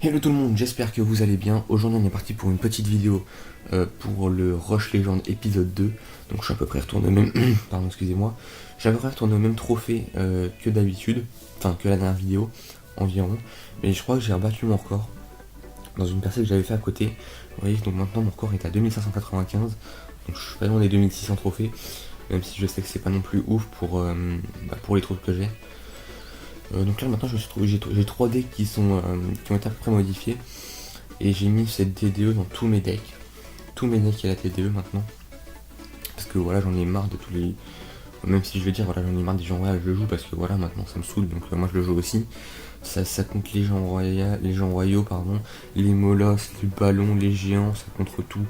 Hello tout le monde, j'espère que vous allez bien. Aujourd'hui on est parti pour une petite vidéo pour le Rush Legend épisode 2. Donc je suis à peu près retourné au même... Pardon, excusez-moi. Je suis à peu près retourné au même trophée que d'habitude. Enfin, que la dernière vidéo, environ. Mais je crois que j'ai rebattu mon record dans une percée que j'avais fait à côté. Vous voyez, donc maintenant mon record est à 2595. Donc je suis pas loin des 2600 trophées. Même si je sais que c'est pas non plus ouf pour les troupes que j'ai. Donc là maintenant je me suis trouvé, j'ai 3 decks qui ont été à peu près modifiés. Et j'ai mis cette TDE dans tous mes decks. Tous mes decks il y a la TDE maintenant. Parce que voilà, j'en ai marre de tous les... Même si je vais dire, voilà, j'en ai marre des gens royaux, je le joue parce que voilà, maintenant ça me saoule, donc moi je le joue aussi. Ça compte les gens royaux, pardon, les molosses, les ballons, les géants, ça contre tout.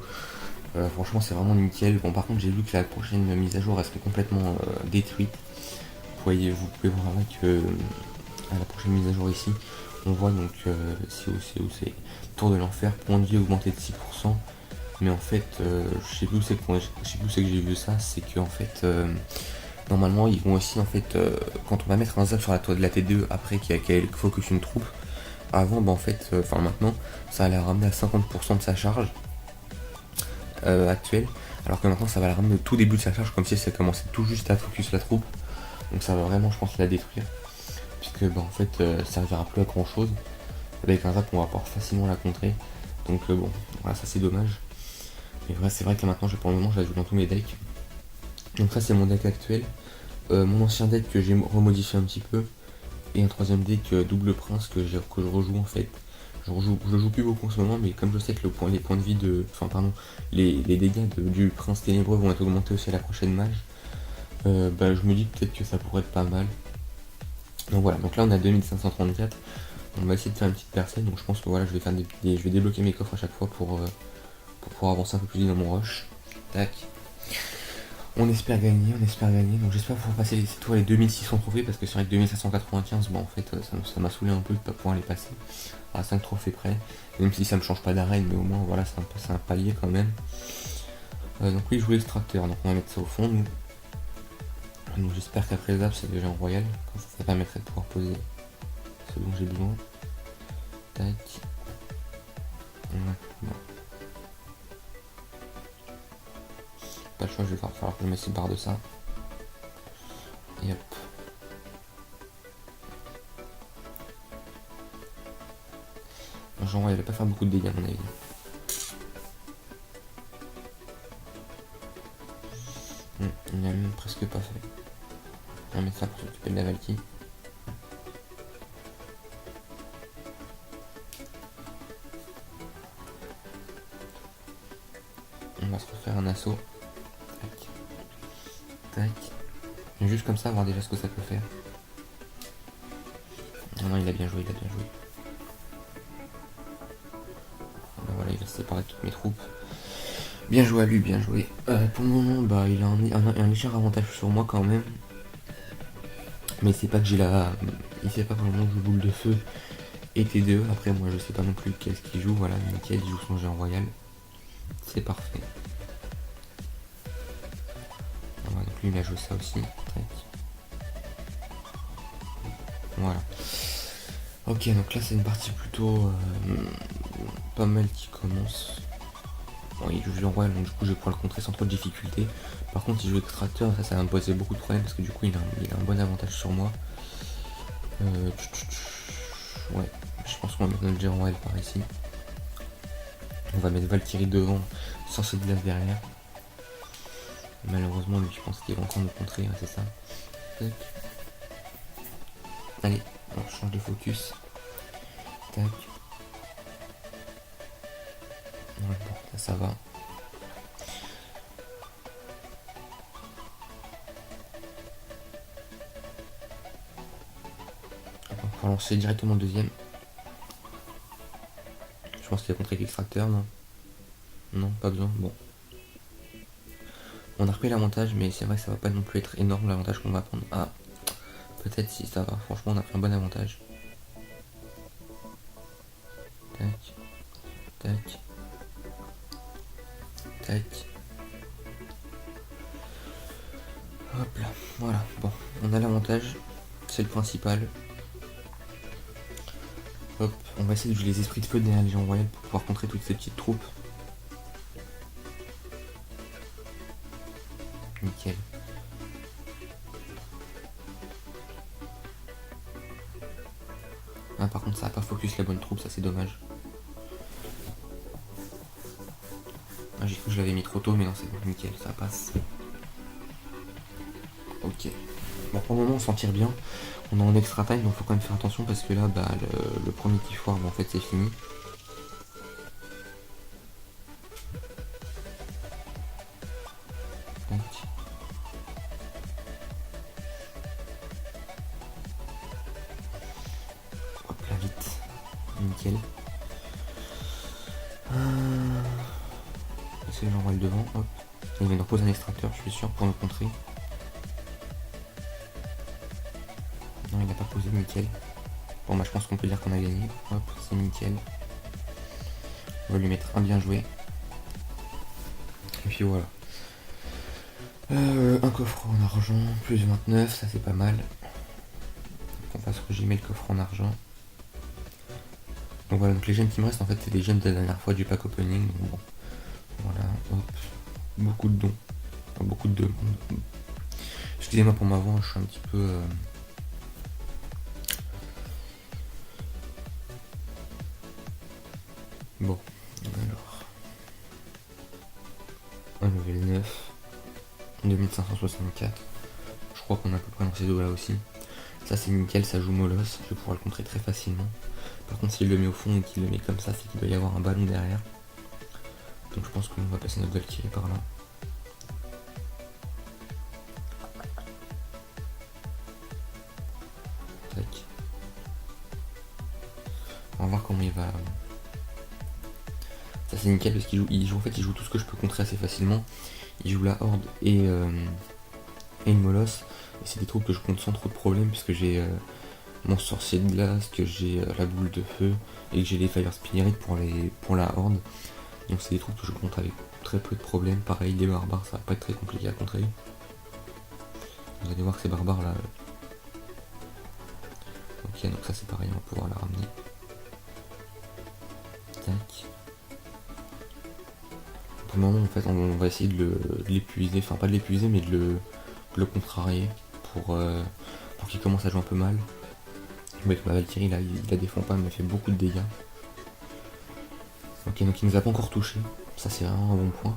Franchement c'est vraiment nickel. Bon par contre j'ai vu que la prochaine mise à jour elle serait complètement détruite. Vous pouvez voir là que à la prochaine mise à jour ici, on voit donc c'est Tour de l'enfer, point de vie augmenté de 6%. Mais en fait, je sais plus où c'est que j'ai vu ça, c'est que en fait, normalement ils vont aussi en fait, quand on va mettre un zap sur la tour de la T2 après qu'il focus une troupe, avant bah en fait, enfin maintenant, ça va la ramener à 50% de sa charge actuelle, alors que maintenant ça va la ramener au tout début de sa charge comme si ça commençait tout juste à focus la troupe. Donc ça va vraiment je pense la détruire. Puisque bah en fait ça servira plus à grand chose. Avec un zap on va pouvoir facilement la contrer. Donc bon, voilà ça c'est dommage. Mais vrai, c'est vrai que là maintenant pour le moment je la joue dans tous mes decks. Donc ça c'est mon deck actuel. Mon ancien deck que j'ai remodifié un petit peu. Et un troisième deck double prince que je rejoue en fait. Je le joue plus beaucoup en ce moment, mais comme je sais que les points de vie de. Enfin pardon, les dégâts du prince ténébreux vont être augmentés aussi à la prochaine mage. Bah, je me dis peut-être que ça pourrait être pas mal. Donc voilà, donc là on a 2534. On va essayer de faire une petite percée, donc je pense que voilà, je vais débloquer mes coffres à chaque fois pour pouvoir avancer un peu plus vite dans mon rush. Tac. On espère gagner, donc j'espère pouvoir passer les tours les 2600 trophées, parce que c'est vrai que 2595, bon en fait ça m'a saoulé un peu de pas pouvoir les passer à 5 trophées près, même si ça me change pas d'arène, mais au moins voilà, c'est un palier quand même. Donc oui, je joue l'extracteur, donc on va mettre ça au fond, donc j'espère qu'après les apps c'est déjà en royal, comme ça permettrait de pouvoir poser ce dont j'ai besoin. Tac. Bon. Pas le choix, je vais falloir que je me sépare de ça. Et hop. Genre, il va pas faire beaucoup de dégâts à mon avis. Il n'a même presque pas fait. On va mettre ça pour s'occuper de la Valky. On va se refaire un assaut. Tac. Tac. Et juste comme ça, voir déjà ce que ça peut faire. Non, il a bien joué, Ben voilà, il va se séparer de toutes mes troupes. Bien joué à lui, bien joué. Pour le moment, bah, il a un léger avantage sur moi quand même. Mais c'est pas que j'ai la... Il sait pas pour le moment que je boule de feu et T2. Après, moi, je sais pas non plus qu'est-ce qu'il joue. Voilà, nickel, il joue son jeu en royal. C'est parfait. Voilà, donc lui, il a joué ça aussi. Tac. Voilà. Ok, donc là, c'est une partie plutôt pas mal qui commence. Bon, il joue en royal, donc du coup, je vais pouvoir le contrer sans trop de difficulté. Par contre, si je joue extracteur, ça va me poser beaucoup de problèmes parce que du coup, il a un bon avantage sur moi. Ouais, je pense qu'on va mettre notre géant royal par ici. On va mettre Valkyrie devant, sans se glace derrière. Malheureusement, lui, je pense qu'il va encore nous contrer, hein, c'est ça. Tac. Allez, on change de focus. Tac. Ouais, bon, là, ça va. On va lancer directement le deuxième. Je pense qu'il va contrer l'extracteur, non? Non, pas besoin, bon. On a repris l'avantage, mais c'est vrai que ça va pas non plus être énorme l'avantage qu'on va prendre. Ah, peut-être si ça va. Franchement, on a pris un bon avantage. Tac, tac, tac. Hop là, voilà. Bon, on a l'avantage, c'est le principal. Hop, on va essayer de jouer les esprits de feu derrière les Légion Royale pour pouvoir contrer toutes ces petites troupes. Nickel. Ah, par contre ça a pas focus la bonne troupe, ça c'est dommage. Ah, j'ai cru que je l'avais mis trop tôt, mais non c'est bon, nickel, ça passe. Ok. Bon, pour le moment on s'en tire bien. On est en extra time, donc faut quand même faire attention parce que là, bah, le premier qui foire, bah, en fait c'est fini. Tac. Hop là, vite. Nickel. Est-ce que j'envoie le devant? Hop. Il va nous reposer un extracteur, je suis sûr, pour nous contrer. Non, il n'a pas posé, nickel. Bon, bah, je pense qu'on peut dire qu'on a gagné. Hop, c'est nickel. On va lui mettre un bien joué. Et puis voilà. Un coffre en argent, plus 29, ça c'est pas mal. On va se regimer le coffre en argent. Donc voilà, donc les gemmes qui me restent en fait c'est des gemmes de la dernière fois du pack opening. Donc bon, voilà, hop, beaucoup de dons, enfin, beaucoup de demandes. Excusez-moi pour ma voix, je suis un petit peu... Bon, alors... Un level 9, 2564. Je crois qu'on a à peu près dans ces deux-là aussi. Ça c'est nickel, ça joue molosse, je vais pouvoir le contrer très facilement. Par contre s'il le met au fond et qu'il le met comme ça, c'est qu'il doit y avoir un ballon derrière. Donc je pense qu'on va passer notre Valkyrie par là. Tac. On va voir comment il va... Ça c'est nickel parce qu'il joue, en fait il joue tout ce que je peux contrer assez facilement. Il joue la horde et une molosse. Et c'est des troupes que je compte sans trop de problèmes puisque j'ai mon sorcier de glace, que j'ai la boule de feu et que j'ai les fire spirit pour la horde. Donc c'est des troupes que je compte avec très peu de problèmes. Pareil, les barbares, ça va pas être très compliqué à contrer. Vous allez voir que ces barbares là... Ok, donc ça c'est pareil, on va pouvoir la ramener. Tac. Pour le moment en fait on va essayer de l'épuiser, enfin pas de l'épuiser mais de le contrarier pour qu'il commence à jouer un peu mal. Mais ma Valkyrie là il la défend pas mais il fait beaucoup de dégâts. Ok, donc il nous a pas encore touché, ça c'est vraiment un bon point.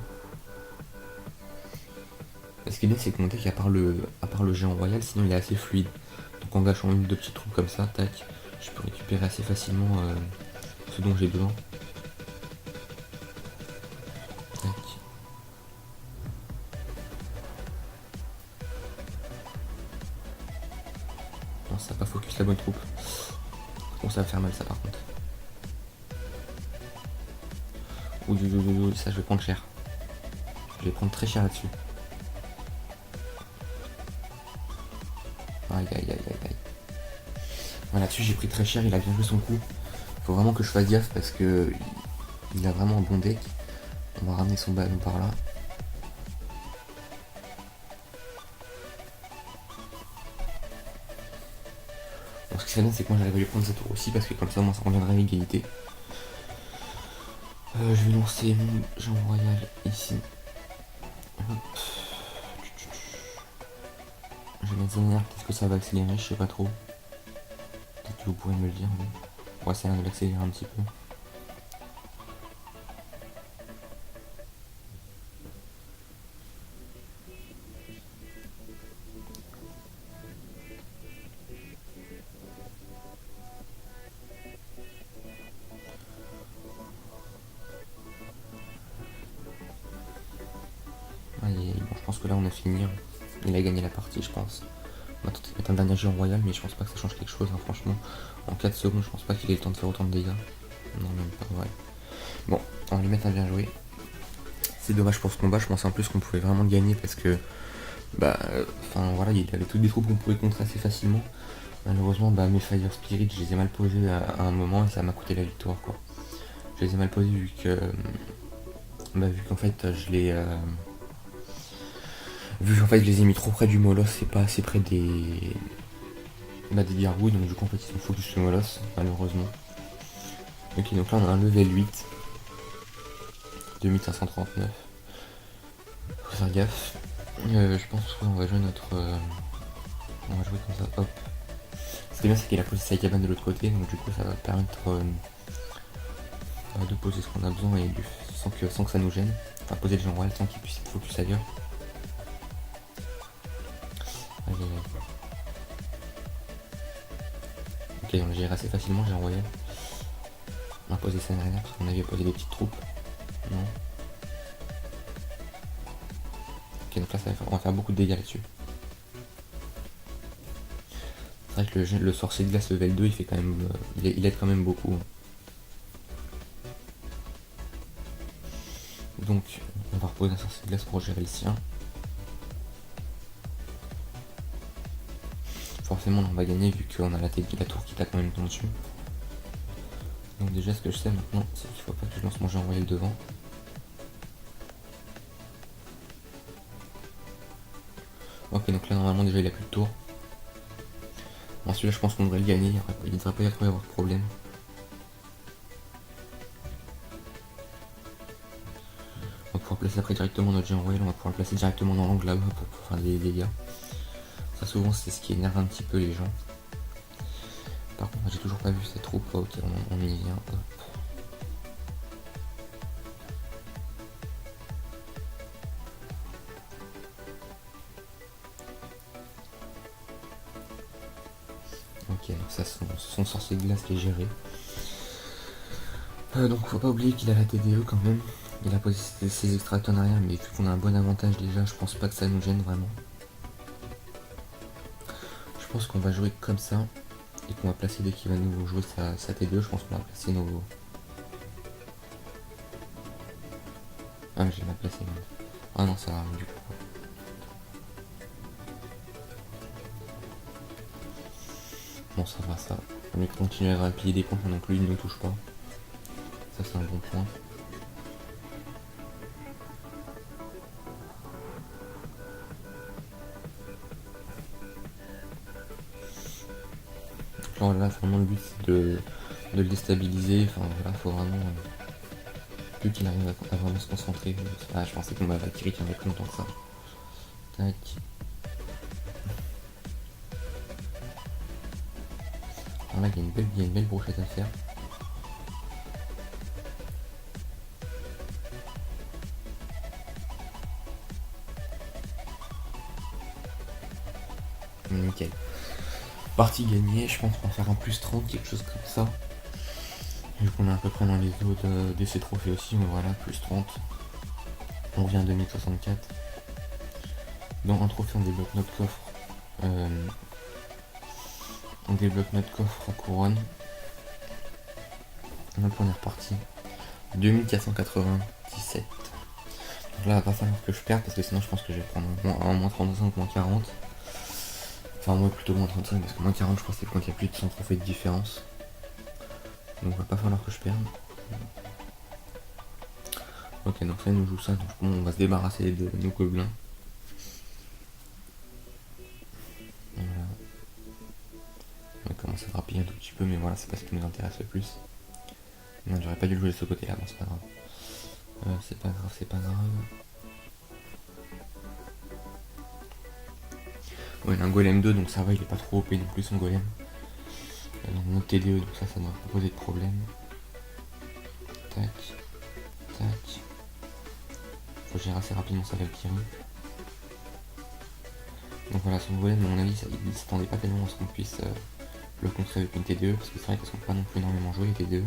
Ce qui est bien c'est que mon deck à part le géant royal sinon il est assez fluide. Donc en gâchant une ou deux petites troupes comme ça, tac, je peux récupérer assez facilement ce dont j'ai besoin. Tac. Non, ça n'a pas focus la bonne troupe. Bon, ça va faire mal ça par contre. Ouh, ça je vais prendre cher. Je vais prendre très cher là-dessus. Aïe aïe aïe aïe aïe. Voilà, là-dessus j'ai pris très cher, il a bien joué son coup. Faut vraiment que je fasse gaffe parce que il a vraiment un bon deck. On va ramener son ballon par là. Bon, ce qui serait bien c'est que moi j'arrive à lui prendre sa tour aussi parce que comme ça moi ça reviendra à l'égalité. Je vais lancer mon géant royal ici. Hop. Je vais mettre Zénère, qu'est-ce que ça va accélérer, je sais pas trop. Peut-être que vous pourrez me le dire. Mais... ouais, ça a l'air de l'accélérer un petit peu. Allez, bon, je pense que là on a fini. Il a gagné la partie, je pense. On va tenter de mettre un dernier géant royal, mais je pense pas que ça change quelque chose, hein, franchement. En 4 secondes, je pense pas qu'il ait le temps de faire autant de dégâts. Non, même pas, ouais. Bon, on va lui mettre un bien joué. C'est dommage pour ce combat, je pensais en plus qu'on pouvait vraiment le gagner parce que, bah, enfin voilà, il avait toutes des troupes qu'on pouvait contrer assez facilement. Malheureusement, bah, mes Fire Spirit, je les ai mal posés à un moment et ça m'a coûté la victoire, quoi. Je les ai mal posés vu que, bah, vu qu'en fait, vu qu'en fait je les ai mis trop près du molosse et pas assez près des gargouilles, donc du coup en fait ils sont focus sur le molosse, malheureusement. Ok, donc là on a un level 8. 2539. Faut faire gaffe. Je pense qu'on va jouer notre... on va jouer comme ça, hop. Ce qui est bien, c'est qu'il a posé sa cabane de l'autre côté, donc du coup ça va permettre de poser ce qu'on a besoin et sans que ça nous gêne. Enfin, poser le genre sans qu'il puisse être focus ailleurs. Allez. Ok, on le gère assez facilement, j'ai envoyé. On va poser ça derrière parce qu'on avait posé des petites troupes. Non. Ok, donc là on va faire beaucoup de dégâts là-dessus. C'est vrai que le sorcier de glace level 2 il fait quand même. Il aide quand même beaucoup. Donc on va reposer un sorcier de glace pour gérer le sien. Forcément on va gagner vu qu'on a la tour qui tape en même temps dessus. Donc déjà ce que je sais maintenant c'est qu'il faut pas que je lance mon jeu envoyé devant. Ok, donc là normalement déjà il a plus de tour. Bon, celui-là je pense qu'on devrait le gagner, il ne devrait pas y avoir de problème. On va pouvoir placer après directement notre géant royal, on va pouvoir le placer directement dans l'angle là-bas pour faire des dégâts. Ça souvent c'est ce qui énerve un petit peu les gens. Par contre j'ai toujours pas vu cette troupe, ok on y vient, hop. Ok, donc ça son sorcier de glace qui est géré. Donc faut pas oublier qu'il a la TDE quand même. Il a posé ses extracteurs en arrière, mais vu qu'on a un bon avantage déjà, je pense pas que ça nous gêne vraiment. Je pense qu'on va jouer comme ça, et qu'on va placer dès qu'il va nous jouer sa TDE, je pense qu'on va placer nos... Ah mais j'ai mal placé même. Ah non ça va du coup. Bon ça va ça. On va continuer à grappiller des points pendant que lui ne nous touche pas. Ça c'est un bon point. Genre là vraiment le but c'est de le déstabiliser, enfin voilà, faut vraiment plus qu'il arrive à vraiment se concentrer. Ah je pensais qu'on m'avait attiré qu'il y en avait plus longtemps que ça. Tac. Alors là il y a une belle brochette à faire. Nickel. Partie gagnée, je pense qu'on va faire un plus 30, quelque chose comme ça. Vu qu'on est à peu près dans les eaux de ces trophées aussi, mais voilà, plus 30. On revient à 2064. Dans un trophée, on débloque notre coffre. On débloque notre coffre en couronne. Donc on est reparti. 2497. Donc là, il va falloir que je perde parce que sinon je pense que je vais prendre un moins 35 ou moins 40. Enfin, moi plutôt moins 35 parce que moins 40, je crois que c'est quand il y a plus de 100 trophées de différence. Donc il va pas falloir que je perde. Ok, donc ça il nous joue ça, donc on va se débarrasser de nos gobelins. Voilà. On va commencer à rapiller un tout petit peu, mais voilà, c'est pas ce qui nous intéresse le plus. Non, j'aurais pas dû le jouer de ce côté là, bon c'est pas grave. C'est pas grave, c'est pas grave. Ouais, il a un golem 2, donc ça va, il est pas trop OP non plus son golem. Donc notre TDE, donc ça doit pas poser de problème. Tac, tac. Faut gérer assez rapidement sa Valkyrie. Donc voilà, son golem, à mon avis, il s'attendait pas tellement à ce qu'on puisse le contrer avec une TDE, parce que c'est vrai qu'elles sont pas non plus énormément jouées les TDE.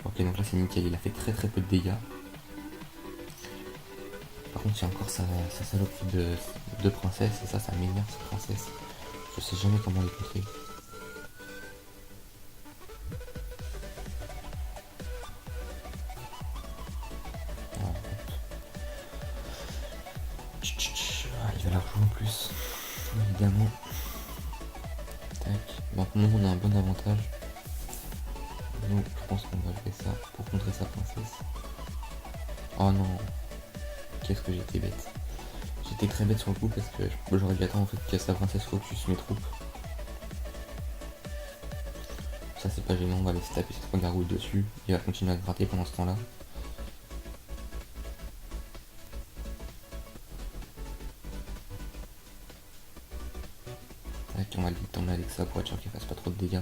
Ok, donc là c'est nickel, il a fait très peu de dégâts. Par contre, il y a encore sa saloperie de princesse, et ça m'énerve cette princesse. Je sais jamais comment les contrer. Voilà. Il va la rejouer en plus, évidemment. Tac. Maintenant on a un bon avantage. Donc je pense qu'on va jouer ça pour contrer sa princesse. Oh non. Qu'est-ce que j'étais bête. J'étais très bête sur le coup parce que j'aurais dû attendre en fait que sa princesse focus mes troupes. Ça c'est pas gênant, on va laisser taper cette 3 gargouilles dessus. Il va continuer à gratter pendant ce temps-là. On va le tomber avec ça pour être sûr qu'il fasse pas trop de dégâts.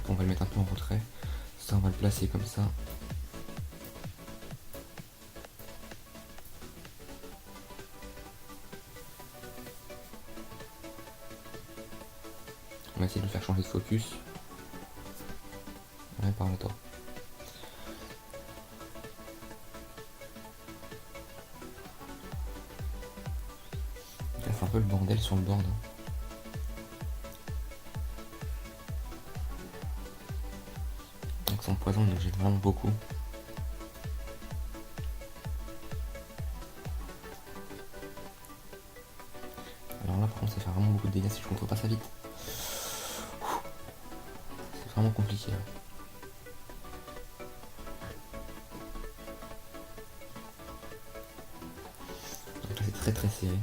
On va le mettre un peu en retrait. Ça on va le placer comme ça. On va essayer de le faire changer de focus. Ouais, par là toi. Il a fait un peu le bordel sur le board. Donc son poison il nous gêne vraiment beaucoup. Alors là par contre ça fait vraiment beaucoup de dégâts si je contrôle pas ça vite. C'est vraiment compliqué. Donc là c'est très très serré.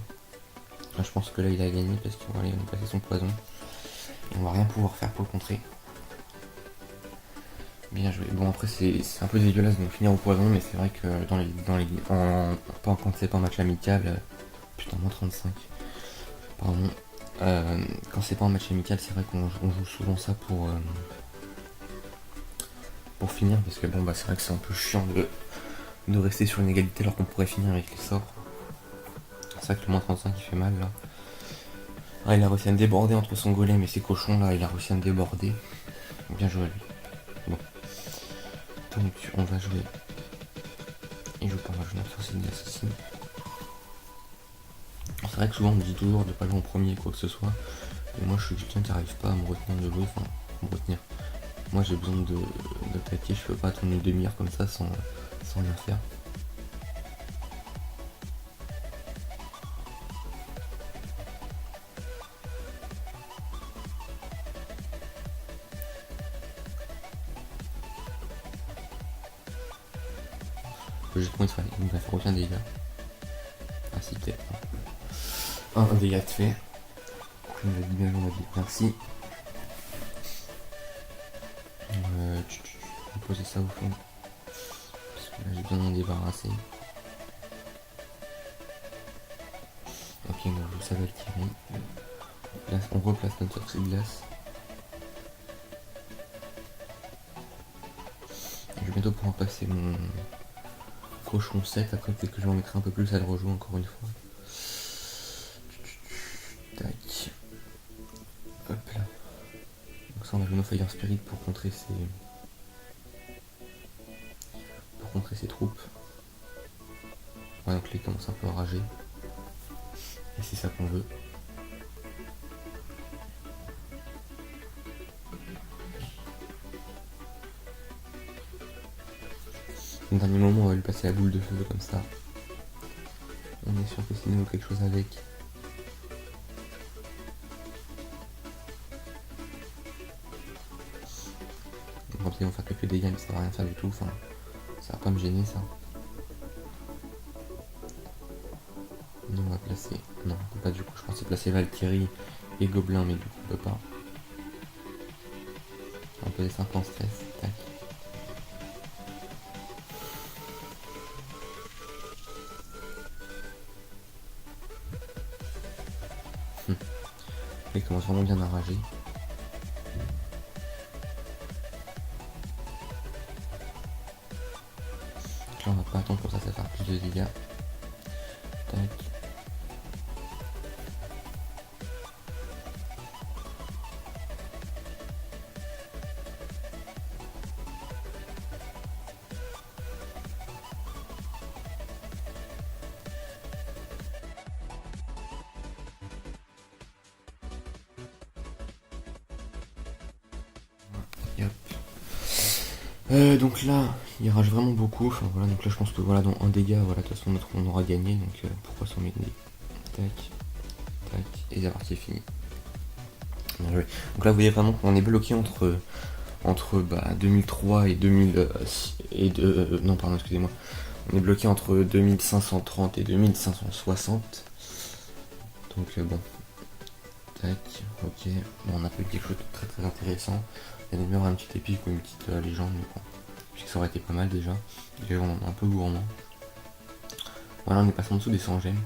Là, je pense que là il a gagné parce qu'il va nous passer son poison. Et on va rien pouvoir faire pour le contrer. Bien joué. Bon après c'est un peu dégueulasse de finir au poison, mais c'est vrai que quand c'est pas un match amical, putain moins 35. Pardon. Quand c'est pas un match amical, c'est vrai qu'on joue souvent ça pour finir, parce que bon bah c'est vrai que c'est un peu chiant de rester sur une égalité alors qu'on pourrait finir avec les sorts. C'est vrai que le moins 35 il fait mal là. Ah, il a réussi à me déborder entre son golem et ses cochons là, il a réussi à me déborder. Bien joué à lui. Bon. Donc on va jouer. Il joue pas mal, je sur cette assassin. C'est vrai que souvent on me dit toujours de pas jouer en premier quoi que ce soit. Et moi je suis quelqu'un qui arrive pas à me retenir de l'eau, enfin me retenir. Moi j'ai besoin de claquer, je peux pas attendre une demi-heure comme ça sans rien faire. J'ai trop il ne va faire aucun dégât. Ah si peut-être. Un dégât de fait. On m'a dit bien, on m'a dit merci. On va poser ça au fond. Parce que là j'ai besoin de m'en débarrasser. Ok, on joue ça Valkyrie. On replace notre sortie de glace. Je vais bientôt pouvoir passer mon cochon 7, après peut-être que je vais en mettre un peu plus à le rejouer encore une fois. Tac. Hop là. Donc ça on va jouer nos Fire Spirit pour contrer ses troupes. Ouais, donc là il commence un peu à rager. Et c'est ça qu'on veut. Au dernier moment on va lui passer la boule de feu comme ça. On est sûr que c'est nous quelque chose avec. Comme ça ils vont faire quelques dégâts mais ça va rien faire du tout, enfin ça va pas me gêner ça. Non, on va placer. Non, on peut pas du coup, je pensais placer Valkyrie et Gobelin mais du coup on peut pas. On va poser ça un peu en stress, tac. Il commence vraiment bien à rager. Là on va pas attendre pour ça, ça va faire plus de dégâts. Tac. Et hop. Donc là, il rage vraiment beaucoup. Enfin, voilà, donc là je pense que voilà, dans un dégât, voilà, de toute façon on aura gagné. Donc pourquoi s'en mettre des. Tac, tac, et la partie est finie. Bien joué. Donc là, vous voyez vraiment qu'on est bloqué entre 2003 et 2000 non pardon, excusez-moi. On est bloqué entre 2530 et 2560. Donc bon. Tac, ok. Bon, on a pas eu quelque chose de très très intéressant. Il y a même un petit épique ou une petite légende, mais bon. Puis ça aurait été pas mal déjà. Et on en a un peu gourmand. Voilà, on est passé en dessous des 100 gemmes.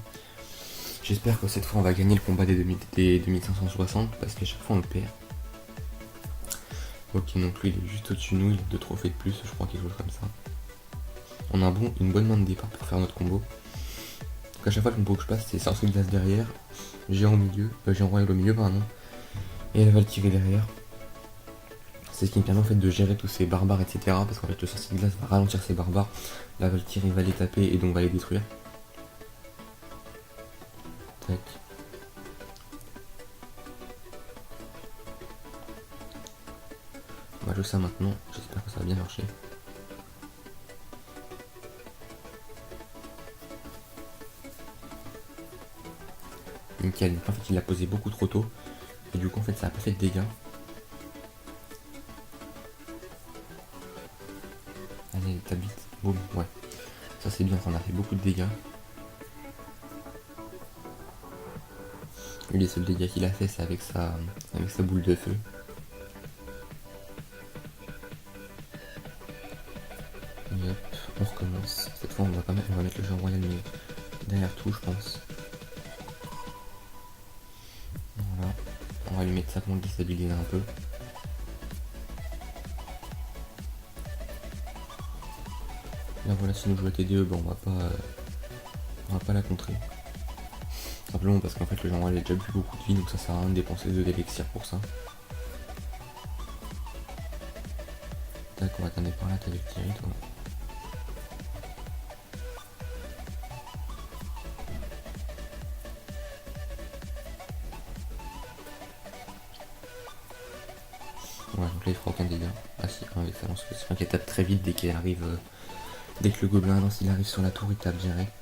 J'espère que cette fois on va gagner le combat des 2560 parce qu'à chaque fois on le perd. Ok, donc lui il est juste au-dessus de nous, il a 2 trophées de plus, je crois, quelque chose comme ça. On a une bonne main de départ pour faire notre combo. Donc à chaque fois le combo que je passe, c'est sorcier de glace derrière, géant au milieu, géant royal au milieu, pardon, et la Valkyrie derrière. C'est ce qui me permet en fait de gérer tous ces barbares, etc. Parce qu'en fait le sorcier de glace va ralentir ces barbares, la Valkyrie va les taper et donc va les détruire. Tac. On va jouer ça maintenant, j'espère que ça va bien marcher. Nickel, donc en fait il l'a posé beaucoup trop tôt, et du coup en fait ça a pas fait de dégâts. Allez, t'habites, boum, ouais. Ça c'est bien, ça en a fait beaucoup de dégâts. Lui les seuls dégâts qu'il a fait c'est avec sa boule de feu. Et hop, on recommence. Cette fois on va mettre le géant royal mais derrière tout je pense. Voilà. On va lui mettre ça pour le déstabiliser un peu. Là voilà, si nous joue à TDE, ben, on va pas la contrer. Simplement parce qu'en fait le géant royal a déjà plus beaucoup de vie, donc ça sert à rien de dépenser 2 d'élixir pour ça. Tac, on va t'amener par là, t'as des petits rites, toi. Ouais, donc là il fera aucun dégât. Ah si, avec sa lance, c'est qu'elle tape très vite dès qu'elle arrive. Dès que le gobelin lance, il arrive sur la tour, il tape direct.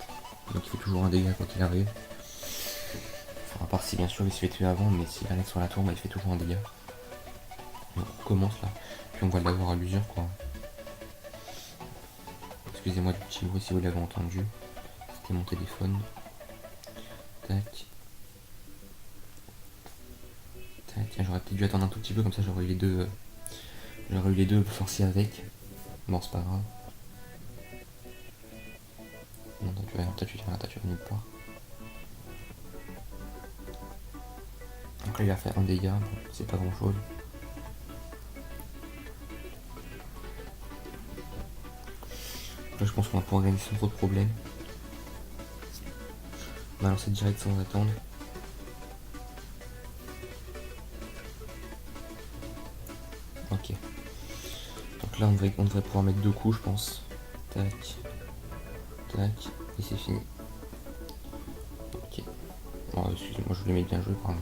Donc il fait toujours un dégât quand il arrive. Enfin, à part si bien sûr il se fait tuer avant, mais s'il arrive sur la tour, bah, il fait toujours un dégât. Donc on recommence là. Puis on va l'avoir à l'usure quoi. Excusez-moi du petit bruit si vous l'avez entendu. C'était mon téléphone. Tac. Tac. J'aurais peut-être dû attendre un tout petit peu, comme ça j'aurais eu les deux. J'aurais eu les deux sorciers avec. Bon c'est pas grave. Non, toi tu vas nulle part. Donc là il a fait un dégât, bon, c'est pas grand chose. Là je pense qu'on va pouvoir gagner sans trop de problème. On va lancer direct sans attendre. Ok. Donc là on devrait pouvoir mettre 2 coups je pense. Tac. Tac. Et c'est fini. Ok. Bon, excusez-moi, je voulais mettre bien joué, pardon.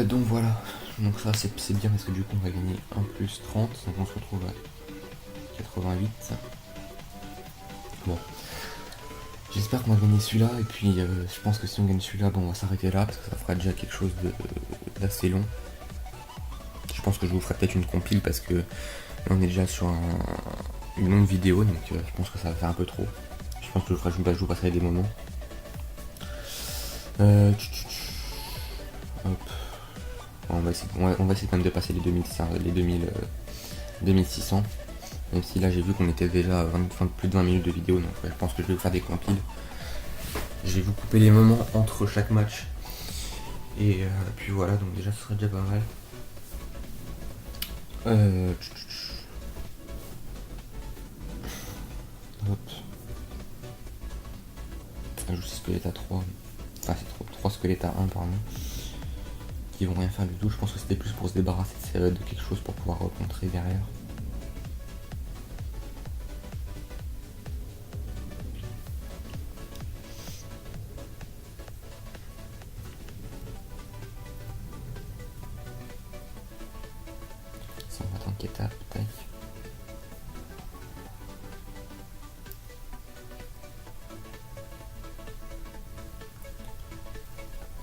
Donc voilà. Donc ça c'est bien parce que du coup on va gagner 1 plus 30. Donc on se retrouve à 88. Bon. J'espère qu'on va gagner celui-là. Et puis je pense que si on gagne celui-là, bon, on va s'arrêter là parce que ça fera déjà quelque chose d'assez long. Je pense que je vous ferai peut-être une compile parce que là on est déjà sur une longue vidéo. Donc je pense que ça va faire un peu trop. Je pense que je vous passerai des moments. Hop. On va essayer quand même de passer les 2600. Même si là j'ai vu qu'on était déjà à plus de 20 minutes de vidéo, donc ouais, je pense que je vais vous faire des compiles. Je vais vous couper les moments entre chaque match. Et puis voilà, donc déjà ce serait déjà pas mal. Hop. Je joue 6 squelettes à 3. Enfin c'est 3 squelettes à 1 pardon. Qui vont rien faire du tout. Je pense que c'était plus pour se débarrasser de quelque chose pour pouvoir recontrer derrière. On va attendre qu'elle tape, tac.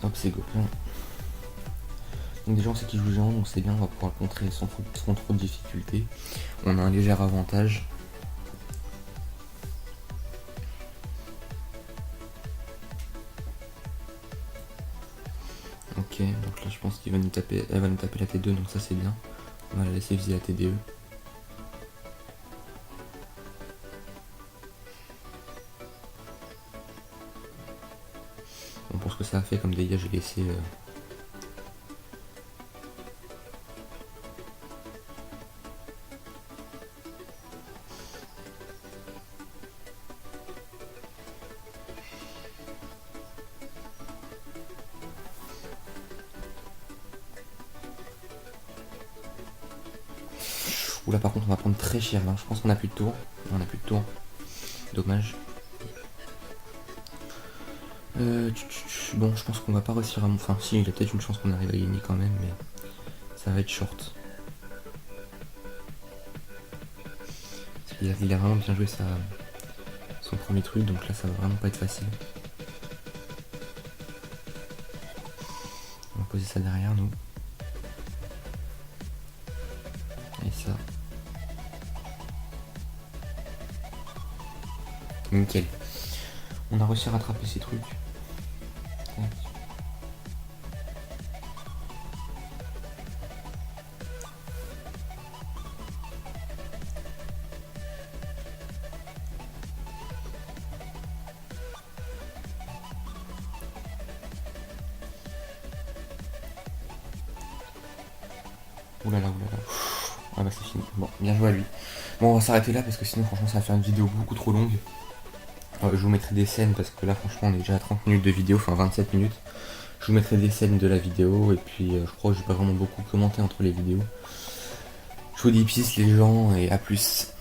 Hop, c'est gobelin. Donc déjà on sait qu'il joue géant, donc c'est bien, on va pouvoir le contrer sans trop de difficultés. On a un léger avantage. Ok, donc là je pense qu'il va nous taper, elle va nous taper la T2, donc ça c'est bien. On va la laisser viser la TDE. Bon, pour ce que ça a fait comme dégâts, j'ai laissé... Oula, par contre on va prendre très cher là, je pense qu'on a plus de tour. On a plus de tour. Dommage. Bon, je pense qu'on va pas réussir à... Enfin si, il y a peut-être une chance qu'on arrive à gagner quand même, mais ça va être short. Il a vraiment bien joué son premier truc, donc là ça va vraiment pas être facile. On va poser ça derrière nous. Et ça. Nickel. On a réussi à rattraper ces trucs. Tac. Oulala, oulala. Ah bah c'est fini. Bon, bien joué à lui. Bon, on va s'arrêter là parce que sinon franchement ça va faire une vidéo beaucoup trop longue. Je vous mettrai des scènes parce que là franchement on est déjà à 30 minutes de vidéo, enfin 27 minutes. Je vous mettrai des scènes de la vidéo et puis je crois que j'ai pas vraiment beaucoup commenté entre les vidéos. Je vous dis peace les gens et à plus.